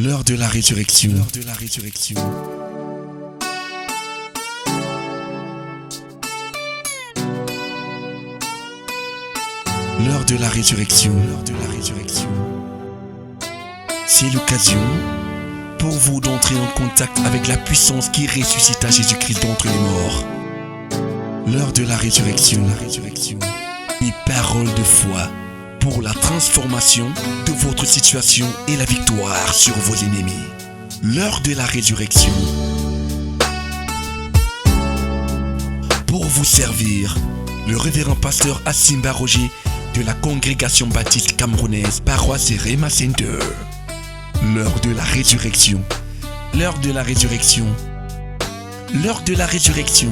L'heure de la résurrection. L'heure de la résurrection. L'heure de la résurrection. L'heure de la résurrection. C'est l'occasion pour vous d'entrer en contact avec la puissance qui ressuscita Jésus-Christ d'entre les morts. L'heure de la résurrection. La résurrection. Une parole de foi pour la transformation de votre situation et la victoire sur vos ennemis. L'heure de la résurrection. Pour vous servir, le révérend pasteur Asimba Roger de la congrégation baptiste camerounaise Paroisse Rema Center. L'heure de la résurrection. L'heure de la résurrection. L'heure de la résurrection.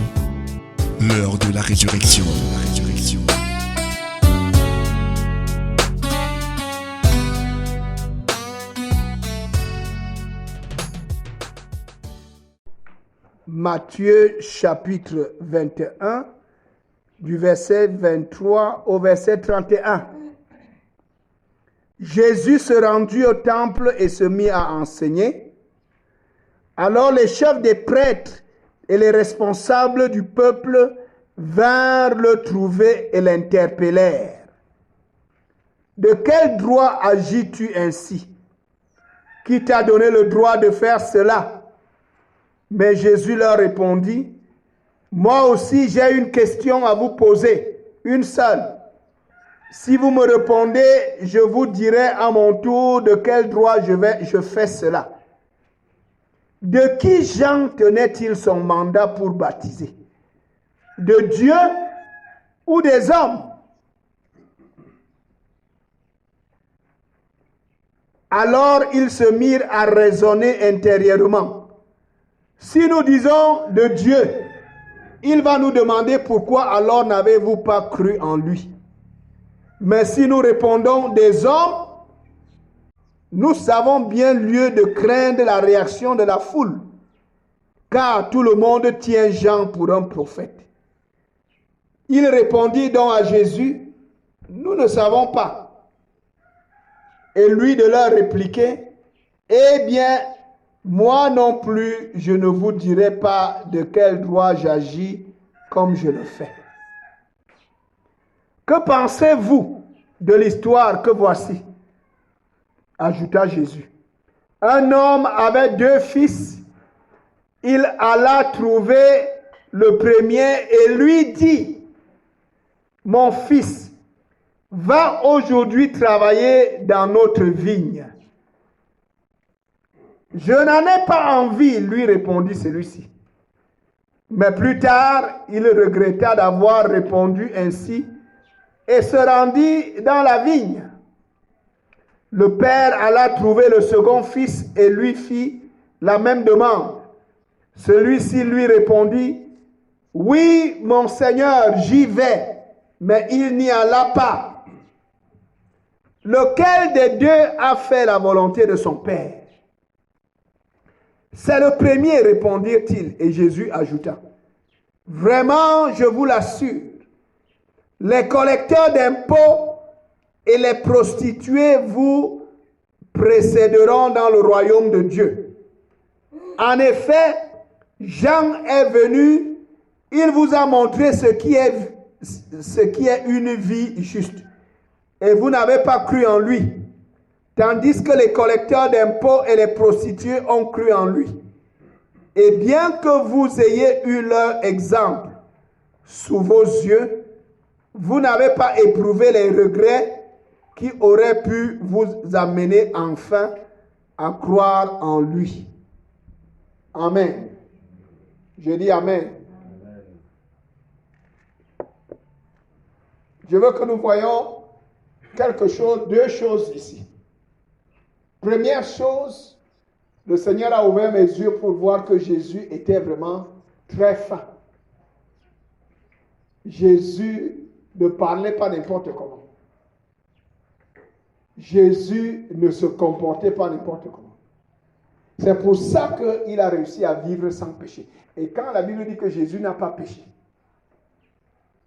L'heure de la résurrection. La résurrection. Matthieu chapitre 21, du verset 23 au verset 31. Jésus se rendit au temple et se mit à enseigner. Alors les chefs des prêtres et les responsables du peuple vinrent le trouver et l'interpellèrent. « De quel droit agis-tu ainsi? Qui t'a donné le droit de faire cela ?» Mais Jésus leur répondit, « Moi aussi j'ai une question à vous poser, une seule. Si vous me répondez, je vous dirai à mon tour de quel droit je fais cela. De qui Jean tenait-il son mandat pour baptiser? De Dieu ou des hommes? » Alors ils se mirent à raisonner intérieurement. Si nous disons de Dieu, il va nous demander pourquoi alors n'avez-vous pas cru en lui. Mais si nous répondons des hommes, nous savons bien lieu de craindre la réaction de la foule, car tout le monde tient Jean pour un prophète. Il répondit donc à Jésus, « Nous ne savons pas. » Et lui de leur répliquer, « Eh bien, moi non plus, je ne vous dirai pas de quel droit j'agis comme je le fais. » Que pensez-vous de l'histoire que voici? Ajouta Jésus. Un homme avait 2 fils. Il alla trouver le premier et lui dit, « Mon fils, va aujourd'hui travailler dans notre vigne. » « Je n'en ai pas envie, lui répondit celui-ci. Mais plus tard, il regretta d'avoir répondu ainsi et se rendit dans la vigne. Le père alla trouver le second fils et lui fit la même demande. Celui-ci lui répondit, « Oui, mon Seigneur, j'y vais. » Mais il n'y alla pas. Lequel des deux a fait la volonté de son père? C'est le premier, répondirent-ils, et Jésus ajouta, « Vraiment, je vous l'assure, les collecteurs d'impôts et les prostituées vous précéderont dans le royaume de Dieu. En effet, Jean est venu, il vous a montré ce qui est une vie juste, et vous n'avez pas cru en lui. Tandis que les collecteurs d'impôts et les prostituées ont cru en lui. Et bien que vous ayez eu leur exemple sous vos yeux, vous n'avez pas éprouvé les regrets qui auraient pu vous amener enfin à croire en lui. » Amen. Je dis Amen. Amen. Je veux que nous voyions deux choses ici. Première chose, le Seigneur a ouvert mes yeux pour voir que Jésus était vraiment très fin. Jésus ne parlait pas n'importe comment. Jésus ne se comportait pas n'importe comment. C'est pour ça qu'il a réussi à vivre sans péché. Et quand la Bible dit que Jésus n'a pas péché,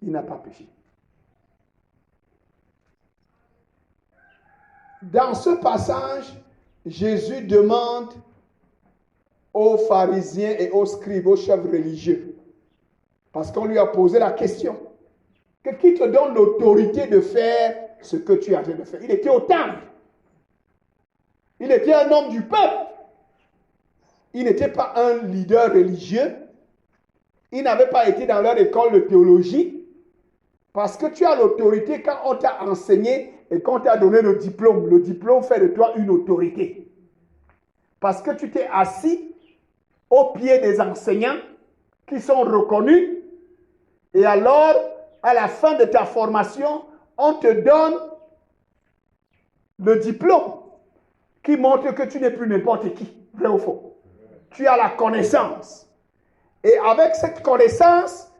il n'a pas péché. Dans ce passage, Jésus demande aux pharisiens et aux scribes, aux chefs religieux, parce qu'on lui a posé la question, que qui te donne l'autorité de faire ce que tu es en train de faire? Il était au temple. Il était un homme du peuple. Il n'était pas un leader religieux. Il n'avait pas été dans leur école de théologie. Parce que tu as l'autorité quand on t'a enseigné et qu'on t'a donné le diplôme. Le diplôme fait de toi une autorité. Parce que tu t'es assis au pied des enseignants qui sont reconnus. Et alors, à la fin de ta formation, on te donne le diplôme qui montre que tu n'es plus n'importe qui, vrai ou faux. Tu as la connaissance. Et avec cette connaissance,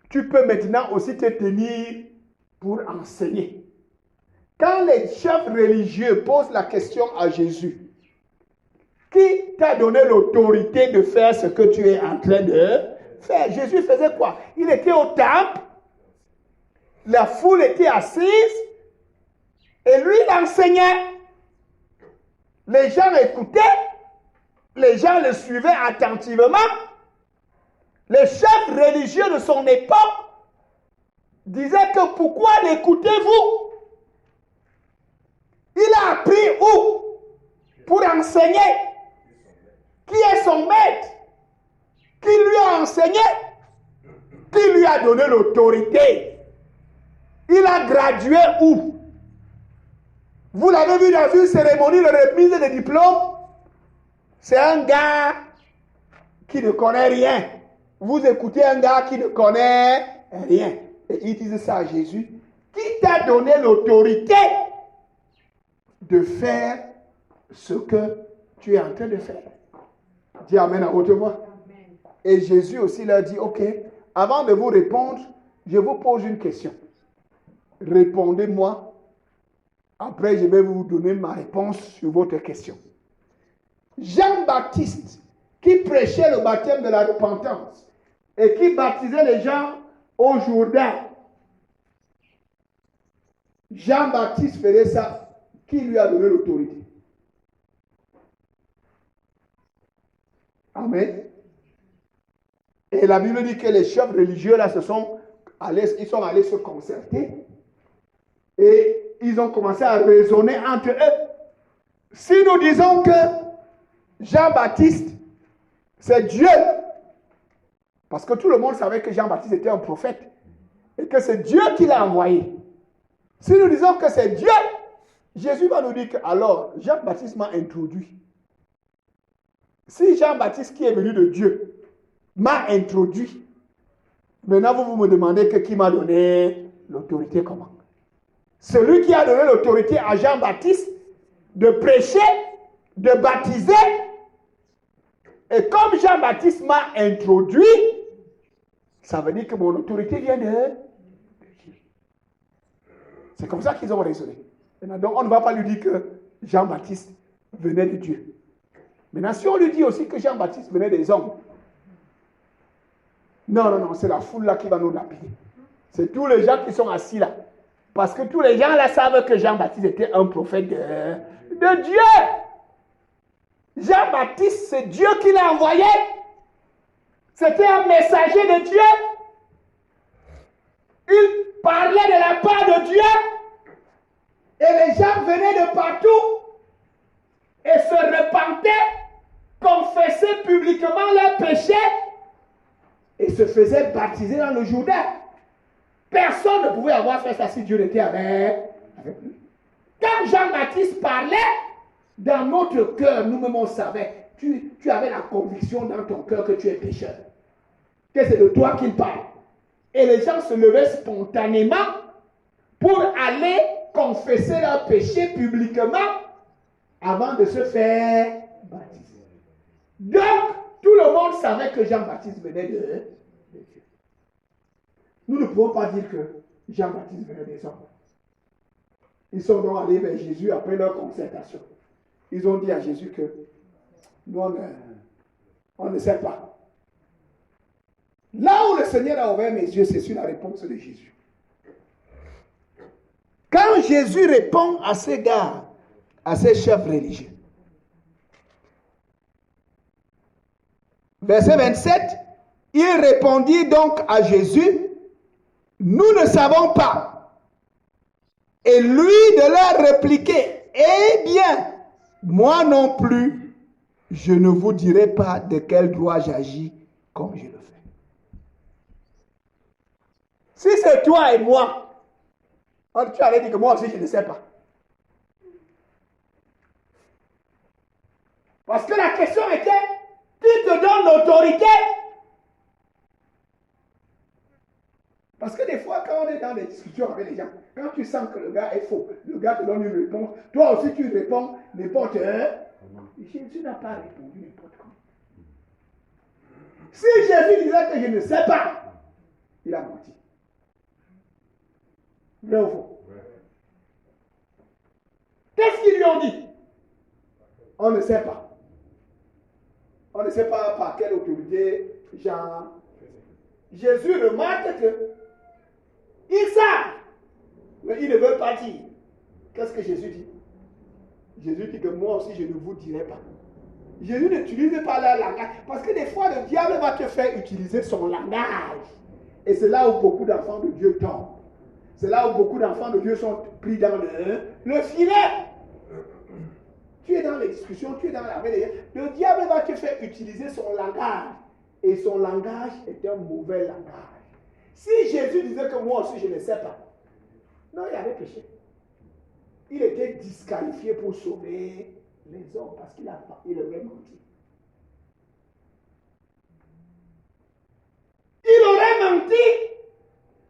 tu peux maintenant aussi te tenir pour enseigner. Quand les chefs religieux posent la question à Jésus, qui t'a donné l'autorité de faire ce que tu es en train de faire? Jésus faisait quoi? Il était au temple, la foule était assise, et lui il enseignait. Les gens écoutaient, les gens le suivaient attentivement. Les chefs religieux de son époque disaient que pourquoi l'écoutez-vous? Il a appris où? Pour enseigner. Qui est son maître? Qui lui a enseigné? Qui lui a donné l'autorité? Il a gradué où? Vous l'avez vu dans une cérémonie de remise de diplôme? C'est un gars qui ne connaît rien. Vous écoutez un gars qui ne connaît rien. Et ils disent ça à Jésus. Qui t'a donné l'autorité de faire ce que tu es en train de faire? Dis amen à haute voix. Et Jésus aussi leur dit, ok, avant de vous répondre, je vous pose une question. Répondez-moi. Après, je vais vous donner ma réponse sur votre question. Jean-Baptiste, qui prêchait le baptême de la repentance et qui baptisait les gens au Jourdain. Jean-Baptiste faisait ça. Qui lui a donné l'autorité? Amen. Et la Bible dit que les chefs religieux là ils sont allés se concerter et ils ont commencé à raisonner entre eux. Si nous disons que Jean-Baptiste, c'est Dieu, parce que tout le monde savait que Jean-Baptiste était un prophète et que c'est Dieu qui l'a envoyé. Si nous disons que c'est Dieu, Jésus va nous dire que alors Jean-Baptiste m'a introduit. Si Jean-Baptiste qui est venu de Dieu m'a introduit, maintenant vous me demandez que qui m'a donné l'autorité comment? Celui qui a donné l'autorité à Jean-Baptiste de prêcher, de baptiser, et comme Jean-Baptiste m'a introduit, ça veut dire que mon autorité vient de Dieu. C'est comme ça qu'ils ont raisonné. Donc on ne va pas lui dire que Jean-Baptiste venait de Dieu. Maintenant, si on lui dit aussi que Jean-Baptiste venait des hommes, non, c'est la foule là qui va nous lapider. C'est tous les gens qui sont assis là. Parce que tous les gens là savent que Jean-Baptiste était un prophète de Dieu. Jean-Baptiste, c'est Dieu qui l'a envoyé. C'était un messager de Dieu. Il parlait de la part de Dieu. Et les gens venaient de partout et se repentaient, confessaient publiquement leurs péchés et se faisaient baptiser dans le Jourdain. Personne ne pouvait avoir fait ça si Dieu n'était avec lui. Quand Jean-Baptiste parlait, dans notre cœur, nous-mêmes on savait, tu avais la conviction dans ton cœur que tu es pécheur, que c'est de toi qu'il parle. Et les gens se levaient spontanément pour aller confesser leurs péchés publiquement avant de se faire baptiser. Donc, tout le monde savait que Jean-Baptiste venait de Dieu. Nous ne pouvons pas dire que Jean-Baptiste venait des hommes. Ils sont donc allés vers Jésus après leur concertation. Ils ont dit à Jésus que nous, on ne sait pas. Là où le Seigneur a ouvert mes yeux, c'est sur la réponse de Jésus. Quand Jésus répond à ces gars, à ces chefs religieux, Verset 27, il répondit donc à Jésus, nous ne savons pas. Et lui de leur répliquer, eh bien, moi non plus, je ne vous dirai pas de quel droit j'agis comme je le fais. Si c'est toi et moi, tu allais dire que moi aussi je ne sais pas. Parce que la question était, qui te donne l'autorité? Parce que des fois, quand on est dans des discussions avec les gens, quand tu sens que le gars est faux, le gars te donne une réponse, toi aussi tu réponds n'importe Jésus n'a pas répondu n'importe comment. Si Jésus disait que je ne sais pas, il a menti. Vrai ou faux? Qu'est-ce qu'ils lui ont dit? On ne sait pas. On ne sait pas par quelle autorité Jean. Jésus remarque que ils savent, mais ils ne veulent pas dire. Qu'est-ce que Jésus dit? Jésus dit que moi aussi je ne vous dirai pas. Jésus n'utilise pas leur langage. Parce que des fois le diable va te faire utiliser son langage. Et c'est là où beaucoup d'enfants de Dieu tombent. C'est là où beaucoup d'enfants de Dieu sont pris dans le filet. Tu es dans les discussions, tu es dans la vie. Le diable va te faire utiliser son langage. Et son langage est un mauvais langage. Si Jésus disait que moi aussi je ne sais pas, non, il avait péché. Il était disqualifié pour sauver les hommes parce qu'il aurait menti. Il aurait menti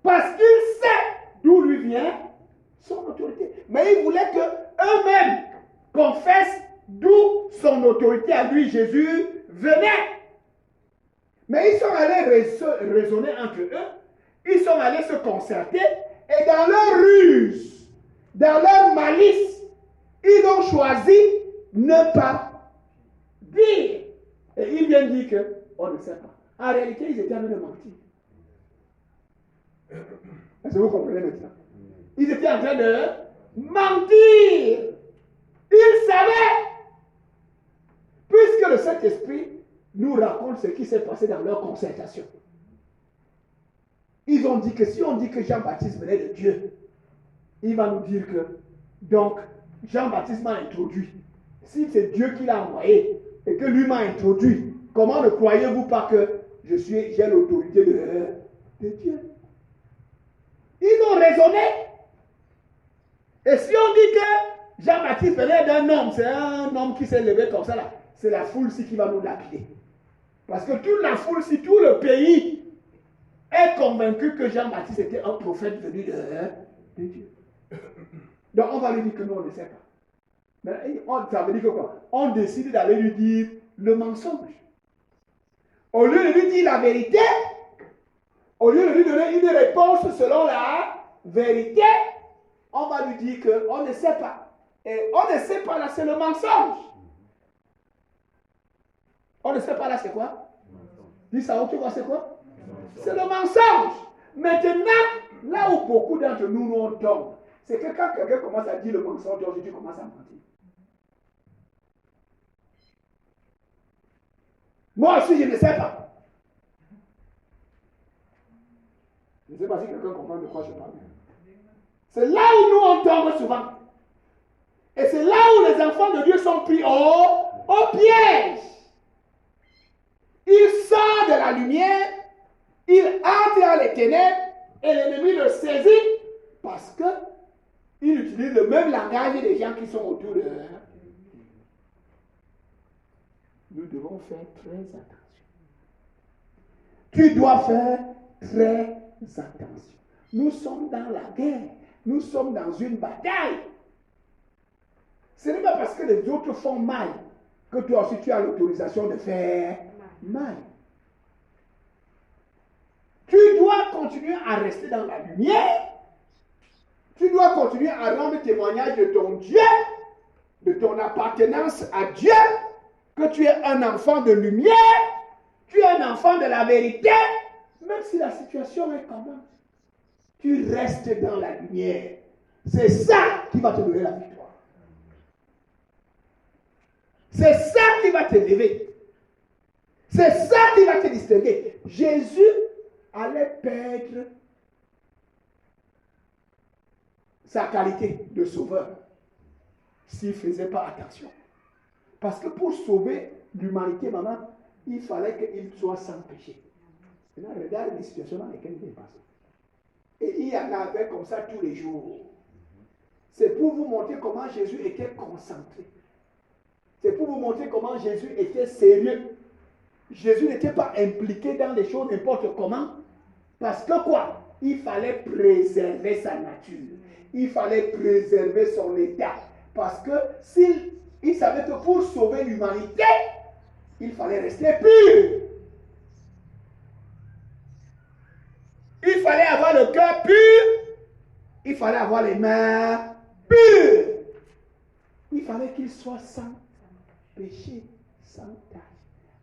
parce qu'il sait d'où lui vient son autorité. Mais il voulait qu'eux-mêmes confessent d'où son autorité à lui, Jésus, venait. Mais ils sont allés raisonner entre eux. Ils sont allés se concerter. Et dans leur ruse, dans leur malice, ils ont choisi ne pas dire. Et ils viennent dire qu'on ne sait pas. En réalité, ils étaient en train de mentir. Est-ce que vous comprenez maintenant? Ils étaient en train de mentir. Ils savaient. Puisque le Saint-Esprit nous raconte ce qui s'est passé dans leur concertation. Ils ont dit que si on dit que Jean-Baptiste venait de Dieu, il va nous dire que, donc, Jean-Baptiste m'a introduit. Si c'est Dieu qui l'a envoyé et que lui m'a introduit, comment ne croyez-vous pas que j'ai l'autorité de Dieu? Ils ont raisonné. Et si on dit que Jean-Baptiste venait d'un homme, c'est un homme qui s'est levé comme ça là, c'est la foule-ci qui va nous lapider. Parce que toute la foule, si tout le pays est convaincu que Jean-Baptiste était un prophète venu de Dieu. Donc on va lui dire que nous on ne sait pas. Mais ça veut dire que quoi? On décide d'aller lui dire le mensonge. Au lieu de lui dire la vérité, au lieu de lui donner une réponse selon la vérité, on va lui dire qu'on ne sait pas. Et on ne sait pas là, c'est le mensonge. On ne sait pas là, c'est quoi? Dis ça, tu vois, c'est quoi? C'est le mensonge. Maintenant, là où beaucoup d'entre nous on tombe, c'est que quand quelqu'un commence à dire le mensonge, tu commences à mentir. Moi aussi, je ne sais pas. Je ne sais pas si quelqu'un comprend de quoi je parle. C'est là où nous on tombe souvent. Et c'est là où les enfants de Dieu sont pris au piège. Il sort de la lumière, il entre dans les ténèbres et l'ennemi le saisit parce qu'il utilise le même langage des gens qui sont autour de eux. Nous devons faire très attention. Tu dois faire très attention. Nous sommes dans la guerre. Nous sommes dans une bataille. Ce n'est pas parce que les autres font mal que toi aussi tu as l'autorisation de faire mal. Tu dois continuer à rester dans la lumière. Tu dois continuer à rendre témoignage de ton Dieu, de ton appartenance à Dieu, que tu es un enfant de lumière, tu es un enfant de la vérité, même si la situation est comment. Tu restes dans la lumière. C'est ça qui va te donner la victoire. C'est ça qui va te lever. C'est C'est ça qui va te distinguer. Jésus allait perdre sa qualité de sauveur s'il ne faisait pas attention. Parce que pour sauver l'humanité, maman, il fallait qu'il soit sans péché. Maintenant, regarde les situations dans lesquelles il est passé. Et il y en avait comme ça tous les jours. C'est pour vous montrer comment Jésus était concentré. C'est pour vous montrer comment Jésus était sérieux. Jésus n'était pas impliqué dans les choses n'importe comment. Parce que quoi? Il fallait préserver sa nature. Il fallait préserver son état. Parce que il savait que pour sauver l'humanité, il fallait rester pur. Il fallait avoir le cœur pur. Il fallait avoir les mains pures. Il fallait qu'il soit sans péché, sans tache.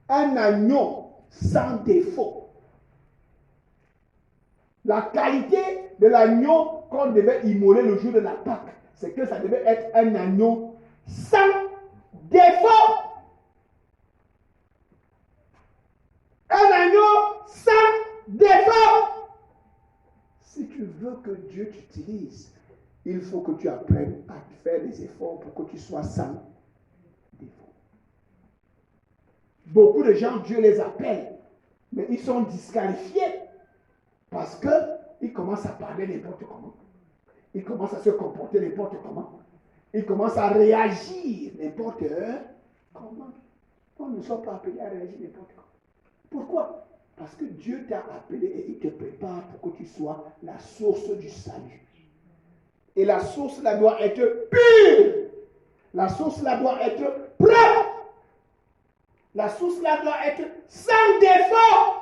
Un agneau sans défaut. La qualité de l'agneau qu'on devait immoler le jour de la Pâque, c'est que ça devait être un agneau sans défaut. Un agneau sans défaut. Si tu veux que Dieu t'utilise, il faut que tu apprennes à faire des efforts pour que tu sois sans défaut. Beaucoup de gens, Dieu les appelle, mais ils sont disqualifiés parce qu'ils commencent à parler n'importe comment. Ils commencent à se comporter n'importe comment. Ils commencent à réagir n'importe comment. On ne sont pas appelés à réagir n'importe comment. Pourquoi? Parce que Dieu t'a appelé et il te prépare pour que tu sois la source du salut. Et la source là doit être pure. La source là doit être propre. La source là doit être sans défaut.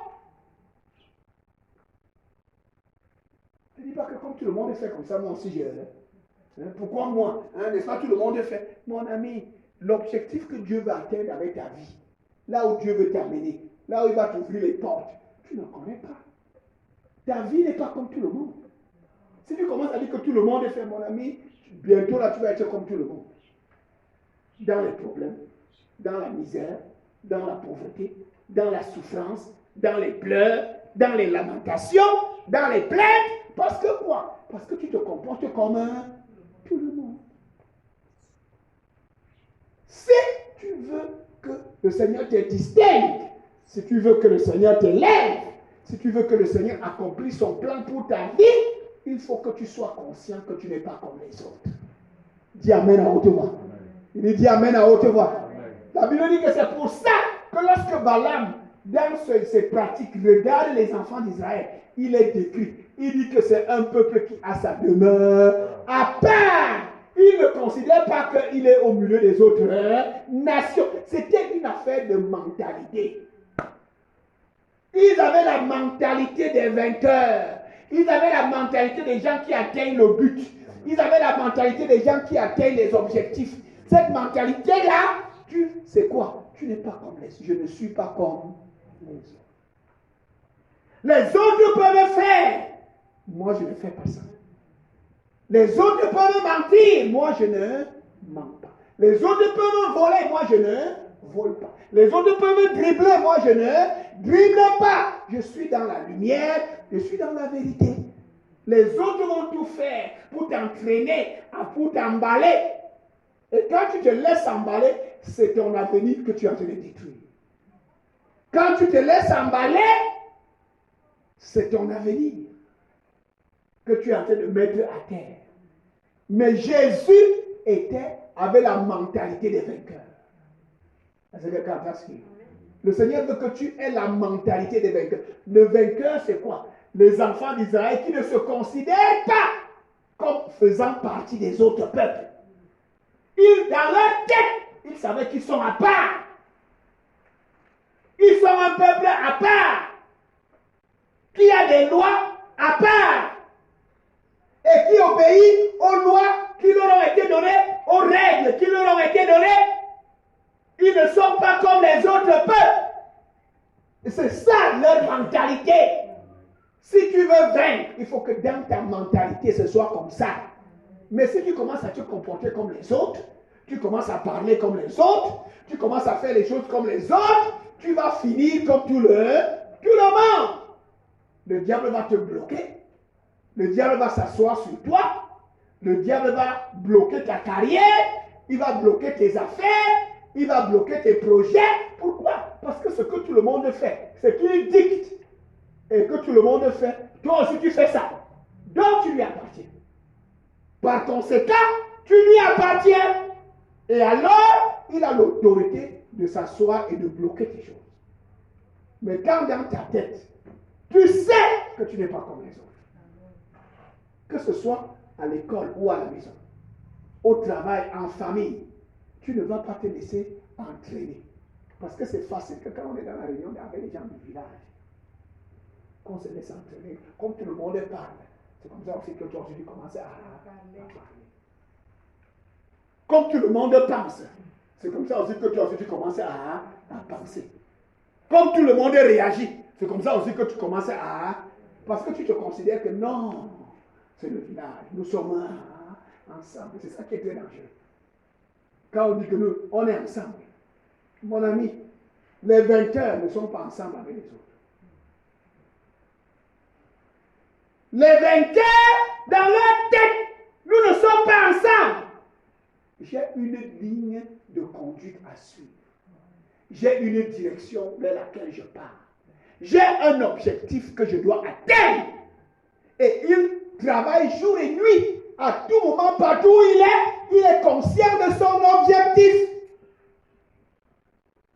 Ne dis pas que comme tout le monde fait comme ça, moi aussi j'ai. Pourquoi moi? N'est-ce pas tout le monde fait? Mon ami, l'objectif que Dieu veut atteindre avec ta vie, là où Dieu veut t'amener, là où il va t'ouvrir les portes, tu ne connais pas. Ta vie n'est pas comme tout le monde. Si tu commences à dire que tout le monde est fait, mon ami, bientôt là tu vas être comme tout le monde. Dans les problèmes, dans la misère, dans la pauvreté, dans la souffrance, dans les pleurs, dans les lamentations, dans les plaintes. Parce que quoi? Parce que tu te comportes comme tout le monde. Si tu veux que le Seigneur te distingue, si tu veux que le Seigneur t'élève, si tu veux que le Seigneur accomplisse son plan pour ta vie, il faut que tu sois conscient que tu n'es pas comme les autres. Dis Amen à haute voix. Il dit Amen à haute voix. La Bible dit que c'est pour ça que lorsque Balaam, dans ses pratiques, regarde les enfants d'Israël, il est décrit. Il dit que c'est un peuple qui a sa demeure à part. Il ne considère pas qu'il est au milieu des autres nations. C'était une affaire de mentalité. Ils avaient la mentalité des vainqueurs. Ils avaient la mentalité des gens qui atteignent le but. Ils avaient la mentalité des gens qui atteignent les objectifs. Cette mentalité-là, c'est quoi? Tu n'es pas comme les autres. Je ne suis pas comme les autres. Les autres peuvent faire. Moi, je ne fais pas ça. Les autres peuvent mentir. Moi, je ne mens pas. Les autres peuvent voler. Moi, je ne vole pas. Les autres peuvent dribbler. Moi, je ne dribble pas. Je suis dans la lumière. Je suis dans la vérité. Les autres vont tout faire pour t'entraîner, pour t'emballer. Et quand tu te laisses emballer, c'est ton avenir que tu es en train de détruire. Quand tu te laisses emballer, c'est ton avenir que tu es en train de mettre à terre. Mais Jésus avait la mentalité des vainqueurs. Le Seigneur veut que tu aies la mentalité des vainqueurs. Le vainqueur, c'est quoi? Les enfants d'Israël qui ne se considèrent pas comme faisant partie des autres peuples. Dans leur tête, ils savaient qu'ils sont à part. Ils sont un peuple à part. Qui a des lois à part. Et qui obéit aux lois qui leur ont été données, aux règles qui leur ont été données. Ils ne sont pas comme les autres peuples. Et c'est ça leur mentalité. Si tu veux vaincre, il faut que dans ta mentalité, ce soit comme ça. Mais si tu commences à te comporter comme les autres, tu commences à parler comme les autres, tu commences à faire les choses comme les autres, tu vas finir comme tout le monde. Le diable va te bloquer. Le diable va s'asseoir sur toi. Le diable va bloquer ta carrière. Il va bloquer tes affaires. Il va bloquer tes projets. Pourquoi? Parce que ce que tout le monde fait, c'est qu'il dicte. Et que tout le monde fait, toi aussi tu fais ça. Donc tu lui appartiens. Par conséquent, tu lui appartiens. Et alors, il a l'autorité de s'asseoir et de bloquer tes choses. Mais quand dans ta tête, tu sais que tu n'es pas comme les autres. Que ce soit à l'école ou à la maison, au travail, en famille, tu ne vas pas te laisser entraîner. Parce que c'est facile que quand on est dans la réunion avec les gens du village, qu'on se laisse entraîner, comme tout le monde parle. C'est comme ça aussi que toi aussi tu commences à parler. Comme tout le monde pense, c'est comme ça aussi que toi aussi tu commences à penser. Comme tout le monde réagit, c'est comme ça aussi que tu commences à... Parce que tu te considères que non, c'est le village, nous sommes ensemble. C'est ça qui est très dangereux. Quand on dit que nous, on est ensemble, mon ami, les vainqueurs ne sont pas ensemble avec les autres. Les vainqueurs, dans leur tête, nous ne sommes pas ensemble. J'ai une ligne de conduite à suivre. J'ai une direction vers laquelle je pars. J'ai un objectif que je dois atteindre. Et il travaille jour et nuit. À tout moment, partout où il est conscient de son objectif.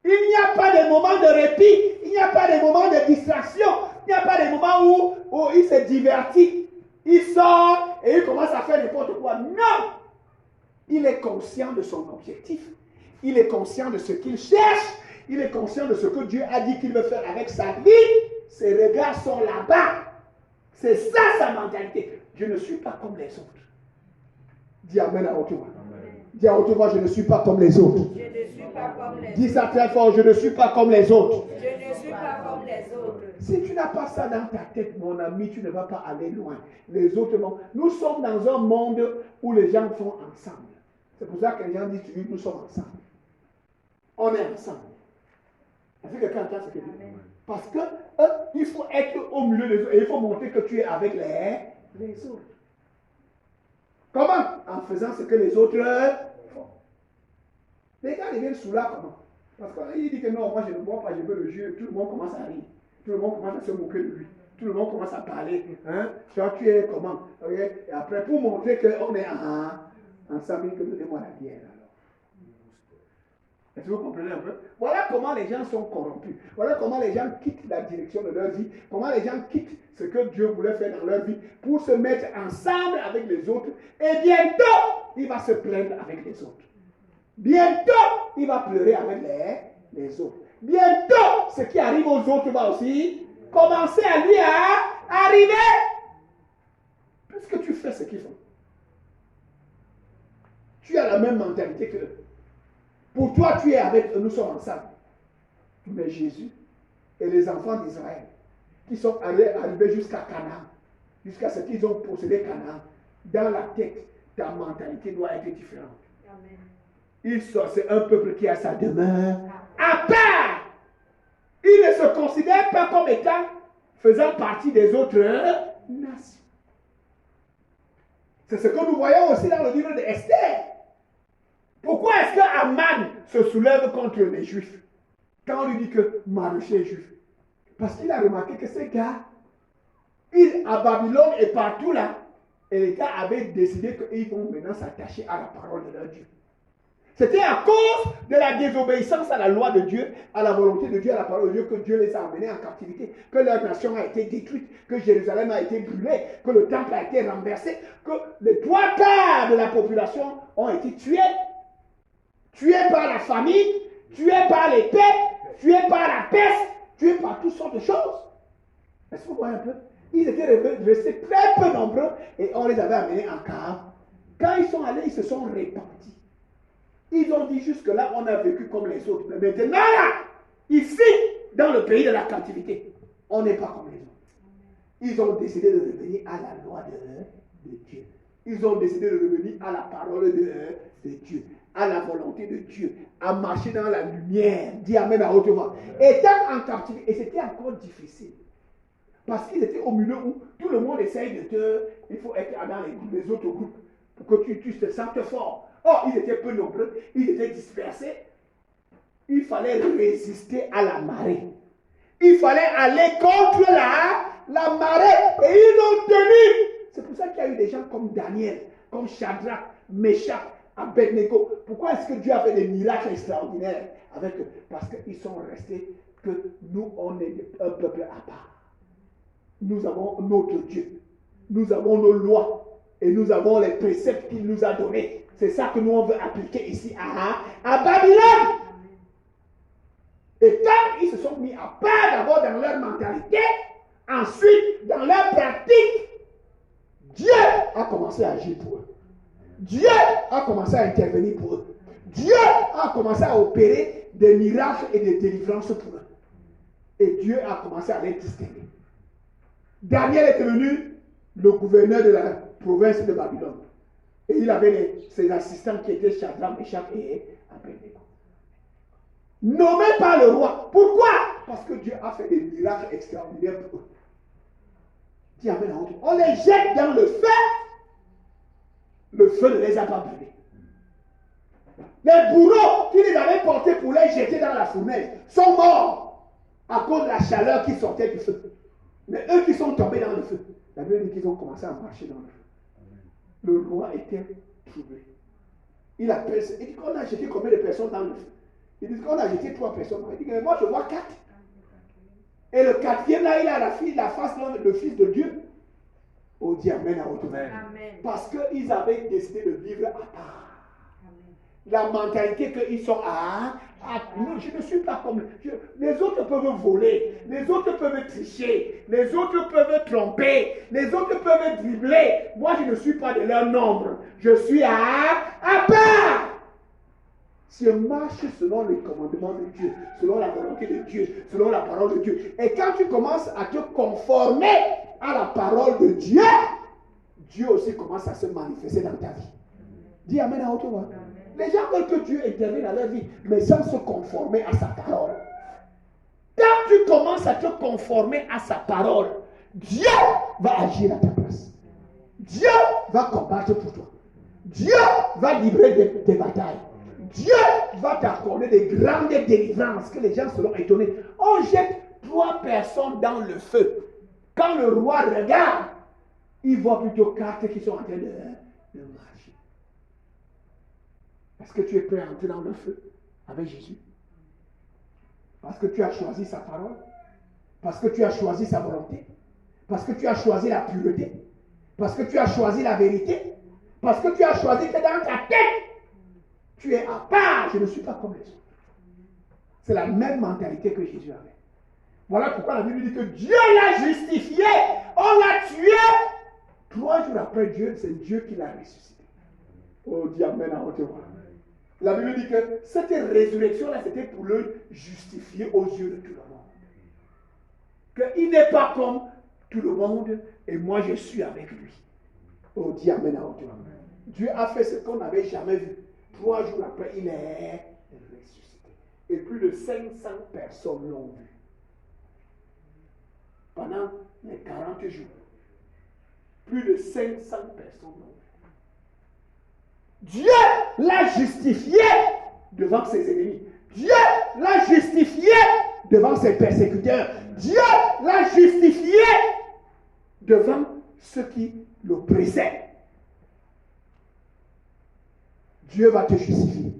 Il n'y a pas de moment de répit. Il n'y a pas de moment de distraction. Il n'y a pas de moment où il se divertit. Il sort et il commence à faire n'importe quoi. Non! Il est conscient de son objectif. Il est conscient de ce qu'il cherche. Il est conscient de ce que Dieu a dit qu'il veut faire avec sa vie. Ses regards sont là-bas. C'est ça sa mentalité. Je ne suis pas comme les autres. Dis Amen à haute voix. Dis à haute voix, je ne suis pas comme les autres. Je ne suis pas comme les autres. Dis ça très fort, je ne suis pas comme les autres. Je ne suis pas comme les autres. Si tu n'as pas ça dans ta tête, mon ami, tu ne vas pas aller loin. Les autres mondes. Nous sommes dans un monde où les gens font ensemble. C'est pour ça que les gens disent, nous sommes ensemble. On est ensemble. Est-ce que quelqu'un entend ce que je dis? Parce que il faut être au milieu des autres et il faut montrer que tu es avec les autres. Comment? En faisant ce que les autres font. Les gars deviennent sous là comment? Parce qu'il dit que non, moi je ne bois pas, je veux le jeu. Tout le monde commence à rire. Tout le monde commence à se moquer de lui. Tout le monde commence à parler. Hein? Toi, tu es comment? Okay? Et après, pour montrer qu'on est ensemble, que donnez-moi la bière. Est-ce que vous comprenez un peu? Voilà comment les gens sont corrompus. Voilà comment les gens quittent la direction de leur vie. Comment les gens quittent ce que Dieu voulait faire dans leur vie pour se mettre ensemble avec les autres. Et bientôt, il va se plaindre avec les autres. Bientôt, il va pleurer avec les autres. Bientôt, ce qui arrive aux autres va aussi commencer à lui arriver. Puisque tu fais ce qu'ils font. Tu as la même mentalité que eux. Pour toi, tu es avec eux, nous sommes ensemble. Mais Jésus et les enfants d'Israël, qui sont arrivés jusqu'à Canaan, jusqu'à ce qu'ils ont possédé Canaan, dans la tête, ta mentalité doit être différente. Amen. C'est un peuple qui a sa demeure à part. Il ne se considère pas comme étant faisant partie des autres nations. C'est ce que nous voyons aussi dans le livre d'Esther. Pourquoi est-ce que Aman se soulève contre les Juifs quand on lui dit que Mardochée est juif? Parce qu'il a remarqué que ces gars, à Babylone et partout là, et les gars avaient décidé qu'ils vont maintenant s'attacher à la parole de leur Dieu. C'était à cause de la désobéissance à la loi de Dieu, à la volonté de Dieu, à la parole de Dieu, que Dieu les a emmenés en captivité, que leur nation a été détruite, que Jérusalem a été brûlée, que le temple a été renversé, que les 3/4 de la population ont été tués. Tués par la famine, tués par l'épée, tués par la peste, tués par toutes sortes de choses. Est-ce que vous voyez un peu? Ils étaient restés très peu nombreux et on les avait amenés en cave. Quand ils sont allés, ils se sont répandus. Ils ont dit jusque-là, on a vécu comme les autres. Mais maintenant, là, ici, dans le pays de la captivité, on n'est pas comme les autres. Ils ont décidé de revenir à la loi de Dieu. Ils ont décidé de revenir à la parole de Dieu. à la volonté de Dieu, à marcher dans la lumière. Dis amen à haute voix. Étant en captivité, et c'était encore difficile. Parce qu'ils étaient au milieu où tout le monde essaye de te... Il faut être dans les autres groupes pour que tu te sentes fort. Or, ils étaient peu nombreux, ils étaient dispersés. Il fallait résister à la marée. Il fallait aller contre la marée. Et ils ont tenu. C'est pour ça qu'il y a eu des gens comme Daniel, comme Shadrach, Meshach, Abednego. Pourquoi est-ce que Dieu a fait des miracles extraordinaires avec eux? Parce qu'ils sont restés que nous, on est un peuple à part. Nous avons notre Dieu. Nous avons nos lois. Et nous avons les préceptes qu'il nous a donnés. C'est ça que nous, on veut appliquer ici à Babylone. Et quand ils se sont mis à part d'abord dans leur mentalité, ensuite dans leur pratique, Dieu a commencé à agir pour eux. Dieu a commencé à intervenir pour eux. Dieu a commencé à opérer des miracles et des délivrances pour eux. Et Dieu a commencé à les distinguer. Daniel est devenu le gouverneur de la province de Babylone. Et il avait ses assistants qui étaient Shadrach, Meshach et Abednego. Nommé par le roi. Pourquoi? Parce que Dieu a fait des miracles extraordinaires pour eux. Dis amen. On les jette dans le feu. Le feu ne les a pas brûlés. Les bourreaux qui les avaient portés pour les jeter dans la fournaise sont morts à cause de la chaleur qui sortait du feu. Mais eux qui sont tombés dans le feu, la Bible dit qu'ils ont commencé à marcher dans le feu. Le roi était troublé. Il dit qu'on a jeté combien de personnes dans le feu? Il dit qu'on a jeté 3 personnes. Il dit que moi je vois 4. Et le 4e là, il a la face de fils de Dieu. Oh, dit amen à haute voix. Parce qu'ils avaient décidé de vivre à part. La mentalité qu'ils sont non, je ne suis pas comme... les autres peuvent voler, les autres peuvent tricher, les autres peuvent tromper, les autres peuvent dribbler. Moi, je ne suis pas de leur nombre. Je suis à part. Si on marche selon les commandements de Dieu, selon la volonté de Dieu, selon la parole de Dieu, et quand tu commences à te conformer à la parole de Dieu, Dieu aussi commence à se manifester dans ta vie. Dis amen à haute voix. Les gens veulent que Dieu intervienne dans leur vie, mais sans se conformer à sa parole. Quand tu commences à te conformer à sa parole, Dieu va agir à ta place. Dieu va combattre pour toi. Dieu va livrer des batailles. Dieu va t'accorder des grandes délivrances que les gens seront étonnés. On jette 3 personnes dans le feu. Quand le roi regarde, il voit plutôt 4 qui sont en train de marcher. Est-ce que tu es prêt à entrer dans le feu avec Jésus? Parce que tu as choisi sa parole. Parce que tu as choisi sa volonté. Parce que tu as choisi la pureté. Parce que tu as choisi la vérité. Parce que tu as choisi que dans ta tête, tu es à part. Je ne suis pas comme les autres. C'est la même mentalité que Jésus avait. Voilà pourquoi la Bible dit que Dieu l'a justifié. On l'a tué. 3 jours après Dieu, c'est Dieu qui l'a ressuscité. Oh, dis amen à haute voix. La Bible dit que cette résurrection-là, c'était pour le justifier aux yeux de tout le monde. Qu'il n'est pas comme tout le monde et moi je suis avec lui. Oh, dis amen à haute voix. Dieu a fait ce qu'on n'avait jamais vu. 3 jours après, il est ressuscité. Et plus de 500 personnes l'ont vu. Pendant les 40 jours. Plus de 500 personnes l'ont vu. Dieu l'a justifié devant ses ennemis. Dieu l'a justifié devant ses persécuteurs. Dieu l'a justifié devant ceux qui l'oppressaient. Dieu va te justifier.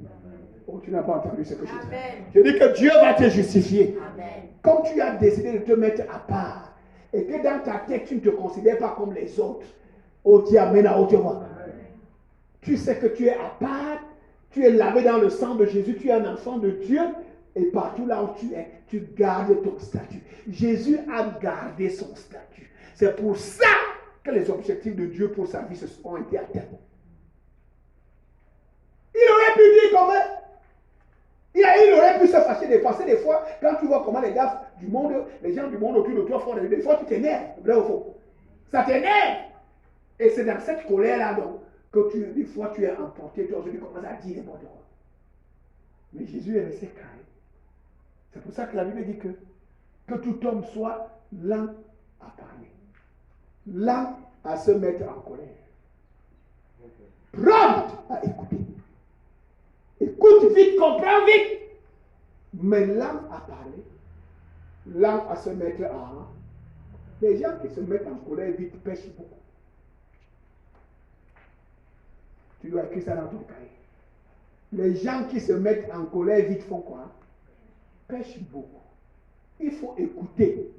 Oh, tu n'as pas entendu ce que je dis. Je dis que Dieu va te justifier. Amen. Comme tu as décidé de te mettre à part et que dans ta tête, tu ne te considères pas comme les autres. Oh, dis amen à haute voix. Tu sais que tu es à part, tu es lavé dans le sang de Jésus, tu es un enfant de Dieu, et partout là où tu es, tu gardes ton statut. Jésus a gardé son statut. C'est pour ça que les objectifs de Dieu pour sa vie ont été atteints. Il aurait pu dire comment il aurait pu se fâcher, dépasser des fois, quand tu vois comment les gars du monde, les gens du monde autour de toi font des fois tu t'énerves, vrai ou faux? Ça t'énerve. Et c'est dans cette colère-là donc que des fois tu es emporté, toi aussi tu commences à dire n'importe quoi. Mais Jésus est resté calme. C'est pour ça que la Bible dit que tout homme soit lent à parler, lent à se mettre en colère, prompt à écouter. Écoute vite, comprends vite, mais lent à parler, lent à se mettre en... Les gens qui se mettent en colère vite pêchent beaucoup. Tu dois écrire ça dans ton cahier. Les gens qui se mettent en colère vite font quoi? Pêchent beaucoup. Il faut écouter.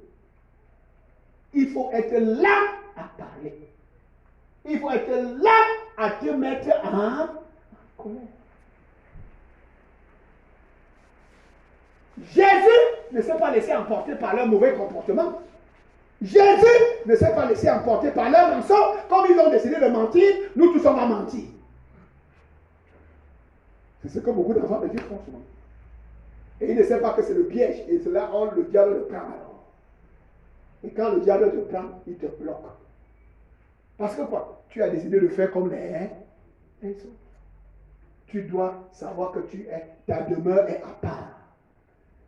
Il faut être là à parler. Il faut être là à te mettre en colère. Jésus ne s'est pas laissé emporter par leur mauvais comportement. Jésus ne s'est pas laissé emporter par leur mensonge. Comme ils ont décidé de mentir, nous tous sommes à mentir. C'est ce que beaucoup d'enfants de Dieu font souvent. Et ils ne savent pas que c'est le piège. Et cela, le diable le prend alors. Et quand le diable te prend, il te bloque. Parce que quoi? Tu as décidé de faire comme les autres. Tu dois savoir que ta demeure est à part.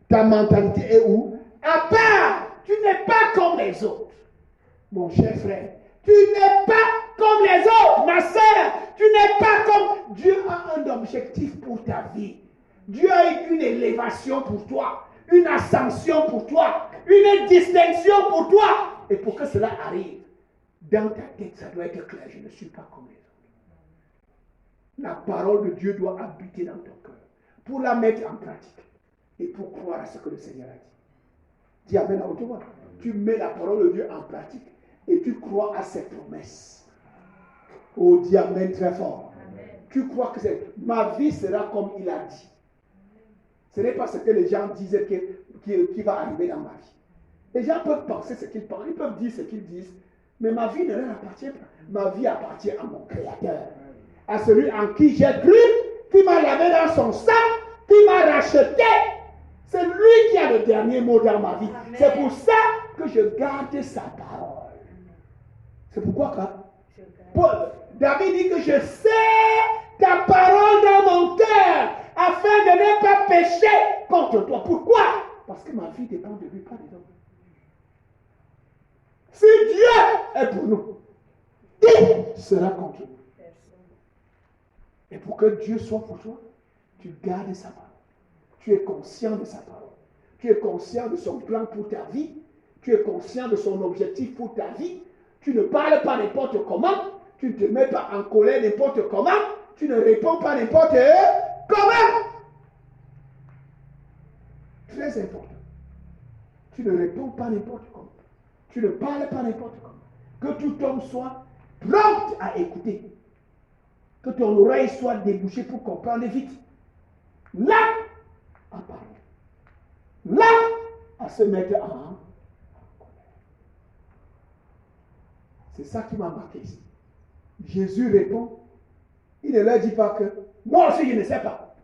Ta mentalité est où? À part. Tu n'es pas comme les autres. Mon cher frère, tu n'es pas comme les autres. Ma sœur, tu n'es pas comme... Dieu a un objectif pour ta vie. Dieu a une élévation pour toi, une ascension pour toi, une distinction pour toi. Et pour que cela arrive, dans ta tête, ça doit être clair. Je ne suis pas comme les autres. La parole de Dieu doit habiter dans ton cœur pour la mettre en pratique et pour croire à ce que le Seigneur a dit. Dis amen à haute voix. Tu mets la parole de Dieu en pratique et tu crois à ses promesses. Oh, dis amen très fort. Amen. Tu crois que ma vie sera comme il a dit. Ce n'est pas ce que les gens disent qui va arriver dans ma vie. Les gens peuvent penser ce qu'ils pensent, ils peuvent dire ce qu'ils disent, mais ma vie ne leur appartient pas. Ma vie appartient à mon Créateur, à celui en qui j'ai cru, qui m'a lavé dans son sang, qui m'a racheté. C'est lui qui a le dernier mot dans ma vie. Amen. C'est pour ça que je garde sa parole. C'est pourquoi David dit que je sais ta parole dans mon cœur, afin de ne pas pécher contre toi. Pourquoi? Parce que ma vie dépend de lui, pas des autres. Si Dieu est pour nous, qui sera contre nous? Et pour que Dieu soit pour toi, tu gardes sa parole. Tu es conscient de sa parole. Tu es conscient de son plan pour ta vie. Tu es conscient de son objectif pour ta vie. Tu ne parles pas n'importe comment. Tu ne te mets pas en colère n'importe comment. Tu ne réponds pas n'importe comment. Très important. Tu ne réponds pas n'importe comment. Tu ne parles pas n'importe comment. Que tout homme soit prompt à écouter. Que ton oreille soit débouchée pour comprendre vite. Là, à parler. Là, à se mettre en colère. C'est ça qui m'a marqué ici. Jésus répond. Il ne leur dit pas que moi aussi je ne sais pas.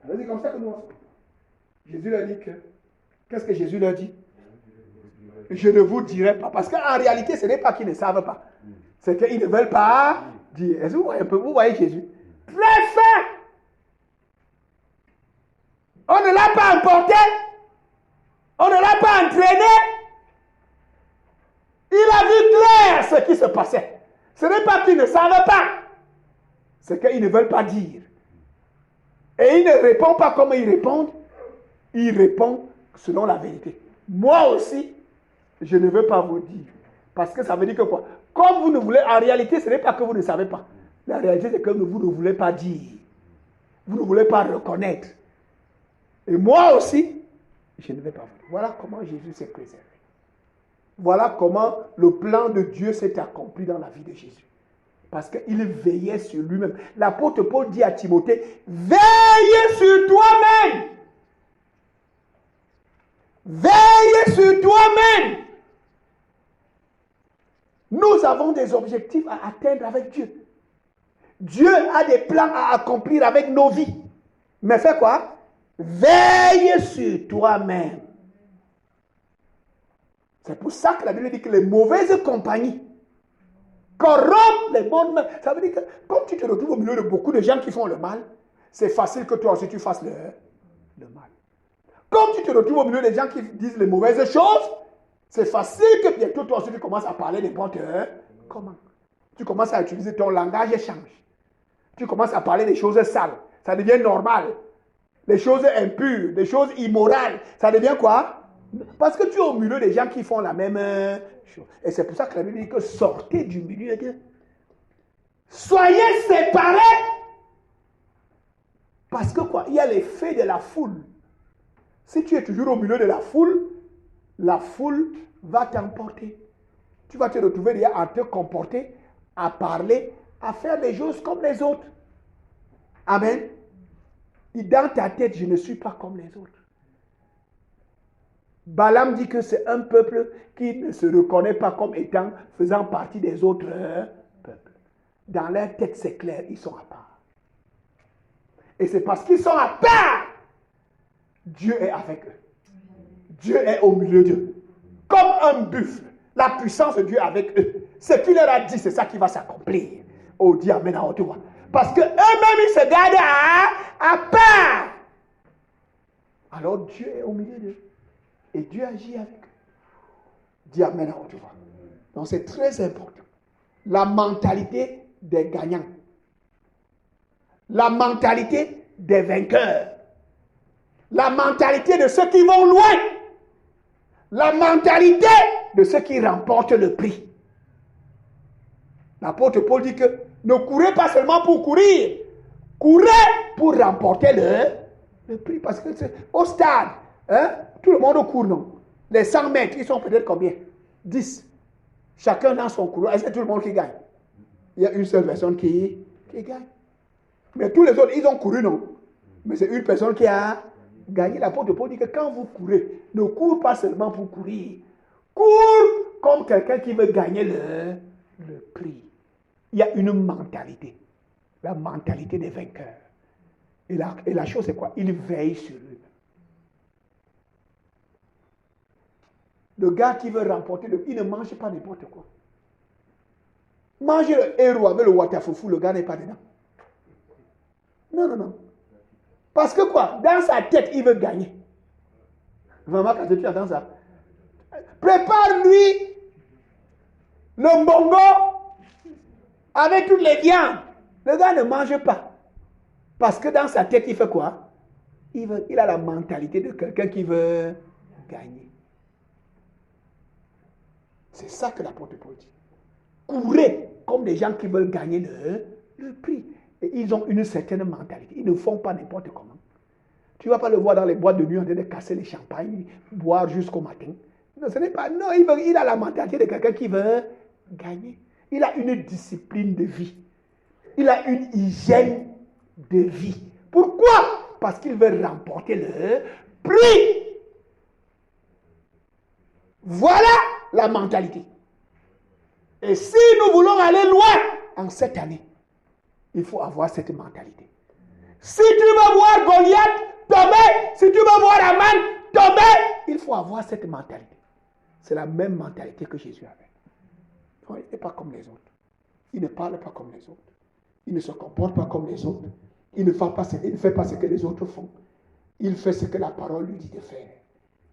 C'est comme ça que nous on se... Jésus leur dit que... Qu'est-ce que Jésus leur dit? Je ne vous dirai pas. Parce qu'en réalité, ce n'est pas qu'ils ne savent pas. C'est qu'ils ne veulent pas dire. Est-ce que vous voyez Jésus? Très fin. On ne l'a pas emporté. On ne l'a pas entraîné. Il a vu clair ce qui se passait. Ce n'est pas qu'ils ne savent pas. C'est qu'ils ne veulent pas dire. Et il ne répond pas comme ils répondent. Il répond selon la vérité. Moi aussi, je ne veux pas vous dire. Parce que ça veut dire que quoi? Comme vous ne voulez, en réalité, ce n'est pas que vous ne savez pas. La réalité, c'est que vous ne voulez pas dire. Vous ne voulez pas reconnaître. Et moi aussi, je ne vais pas vous dire. Voilà comment Jésus s'est préservé. Voilà comment le plan de Dieu s'est accompli dans la vie de Jésus. Parce qu'il veillait sur lui-même. L'apôtre Paul dit à Timothée, veille sur toi-même. Veille sur toi-même. Nous avons des objectifs à atteindre avec Dieu. Dieu a des plans à accomplir avec nos vies. Mais fais quoi? Veille sur toi-même. C'est pour ça que la Bible dit que les mauvaises compagnies corrompent les bonnes mains. Ça veut dire que quand tu te retrouves au milieu de beaucoup de gens qui font le mal, c'est facile que toi aussi tu fasses le mal. Comme tu te retrouves au milieu des gens qui disent les mauvaises choses, c'est facile que bientôt toi aussi tu commences à parler n'importe comment. Tu commences à utiliser ton langage et change. Tu commences à parler des choses sales. Ça devient normal. Les choses impures, des choses immorales. Ça devient quoi? Parce que tu es au milieu des gens qui font la même chose. Et c'est pour ça que la Bible dit que sortez du milieu d'eux. Soyez séparés. Parce que quoi? Il y a l'effet de la foule. Si tu es toujours au milieu de la foule va t'emporter. Tu vas te retrouver déjà à te comporter, à parler, à faire des choses comme les autres. Amen. Et dans ta tête, je ne suis pas comme les autres. Balaam dit que c'est un peuple qui ne se reconnaît pas comme étant, faisant partie des autres peuples. Dans leur tête, c'est clair, ils sont à part. Et c'est parce qu'ils sont à part, Dieu est avec eux. Dieu est au milieu d'eux. Comme un buffle, la puissance de Dieu est avec eux. Ce qu'il leur a dit, c'est ça qui va s'accomplir. Oh, dis amen à haute voix. Parce qu'eux-mêmes, ils se gardent à part. Alors Dieu est au milieu d'eux. Et Dieu agit avec eux. Dis amen à haute voix. Donc c'est très important. La mentalité des gagnants. La mentalité des vainqueurs. La mentalité de ceux qui vont loin. La mentalité de ceux qui remportent le prix. L'apôtre Paul dit que ne courez pas seulement pour courir. Courez pour remporter le prix. Parce que au stade, tout le monde court, non? Les 100 mètres, ils sont peut-être combien? 10. Chacun dans son couloir. Est-ce que tout le monde qui gagne? Il y a une seule personne qui gagne. Mais tous les autres, ils ont couru, non? Mais c'est une personne qui a gagné. L'apôtre Paul dit que quand vous courez, ne cours pas seulement pour courir. Cours comme quelqu'un qui veut gagner le prix. Il y a une mentalité. La mentalité des vainqueurs. Et la chose, c'est quoi? Ils veillent sur eux. Le gars qui veut remporter, il ne mange pas n'importe quoi. Manger le héros avec le watafoufou, le gars n'est pas dedans. Non. Parce que quoi? Dans sa tête, il veut gagner. Vraiment, quand tu entends ça, prépare-lui le mbongo avec toutes les viandes. Le gars ne mange pas. Parce que dans sa tête, il fait quoi? Il a la mentalité de quelqu'un qui veut gagner. C'est ça que l'apôtre Paul dit. Courez comme des gens qui veulent gagner le prix. Et ils ont une certaine mentalité. Ils ne font pas n'importe comment. Tu ne vas pas le voir dans les boîtes de nuit en train de casser les champagnes, boire jusqu'au matin. Non, ce n'est pas. Non, il a la mentalité de quelqu'un qui veut gagner. Il a une discipline de vie. Il a une hygiène de vie. Pourquoi? Parce qu'il veut remporter le prix. Voilà la mentalité. Et si nous voulons aller loin en cette année, il faut avoir cette mentalité. Si tu veux voir Goliath tomber, si tu veux voir Aman tomber, il faut avoir cette mentalité. C'est la même mentalité que Jésus avait. Non, il n'est pas comme les autres. Il ne parle pas comme les autres. Il ne se comporte pas comme les autres. Il ne fait pas ce que les autres font. Il fait ce que la parole lui dit de faire.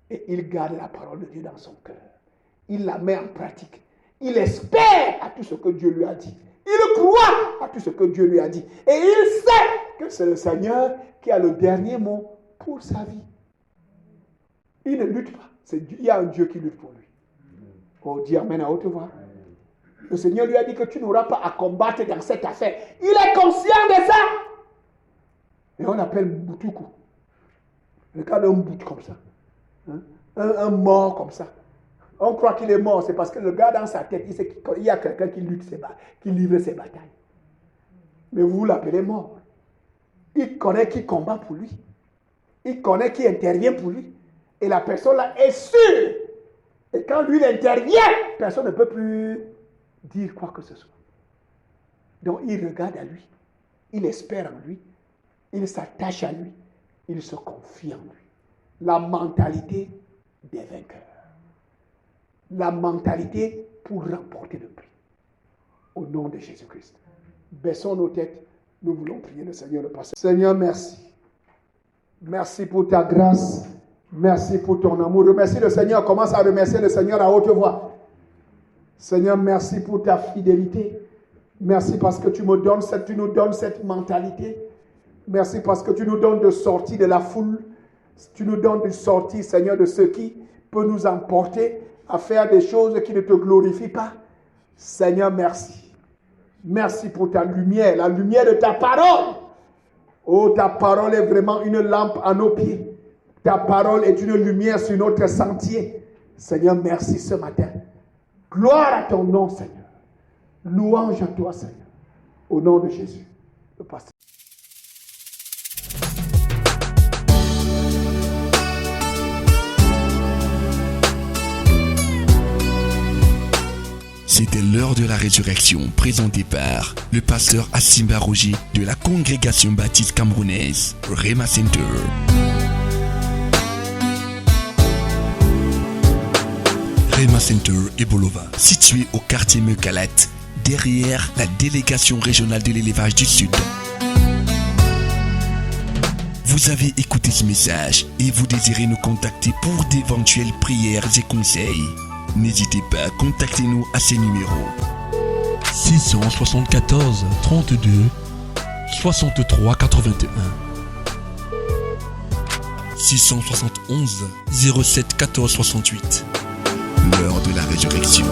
Et il garde la parole de Dieu dans son cœur. Il la met en pratique. Il espère à tout ce que Dieu lui a dit. Il croit à tout ce que Dieu lui a dit. Et il sait que c'est le Seigneur qui a le dernier mot pour sa vie. Il ne lutte pas. Il y a un Dieu qui lutte pour lui. Oh, dis amen à haute voix. Le Seigneur lui a dit que tu n'auras pas à combattre dans cette affaire. Il est conscient de ça. Et on appelle Mboutuku. Regarde un bout comme ça. Un mort comme ça. On croit qu'il est mort, c'est parce que le gars dans sa tête, il sait qu'il y a quelqu'un qui lutte qui livre ses batailles. Mais vous l'appelez mort. Il connaît qui combat pour lui. Il connaît qui intervient pour lui. Et la personne là est sûre. Et quand lui il intervient, personne ne peut plus dire quoi que ce soit. Donc il regarde à lui. Il espère en lui. Il s'attache à lui. Il se confie en lui. La mentalité des vainqueurs. La mentalité pour remporter le prix. Au nom de Jésus-Christ. Baissons nos têtes. Nous voulons prier le Seigneur le pasteur. Seigneur, merci. Merci pour ta grâce. Merci pour ton amour. Remercie le Seigneur. Commence à remercier le Seigneur à haute voix. Seigneur, merci pour ta fidélité. Merci parce que tu nous donnes cette mentalité. Merci parce que tu nous donnes de sortir de la foule. Tu nous donnes de sortir, Seigneur, de ce qui peut nous emporter à faire des choses qui ne te glorifient pas. Seigneur, merci. Merci pour ta lumière, la lumière de ta parole. Oh, ta parole est vraiment une lampe à nos pieds. Ta parole est une lumière sur notre sentier. Seigneur, merci ce matin. Gloire à ton nom, Seigneur. Louange à toi, Seigneur. Au nom de Jésus. Le pasteur. C'était l'heure de la résurrection, présentée par le pasteur Asimba Roger de la congrégation baptiste camerounaise, Rema Center. Rema Center et Bolova, situé au quartier Mekalat, derrière la délégation régionale de l'élevage du Sud. Vous avez écouté ce message et vous désirez nous contacter pour d'éventuelles prières et conseils. N'hésitez pas à contacter nous à ces numéros 674 32 63 81 671 07 14 68. L'heure de la résurrection.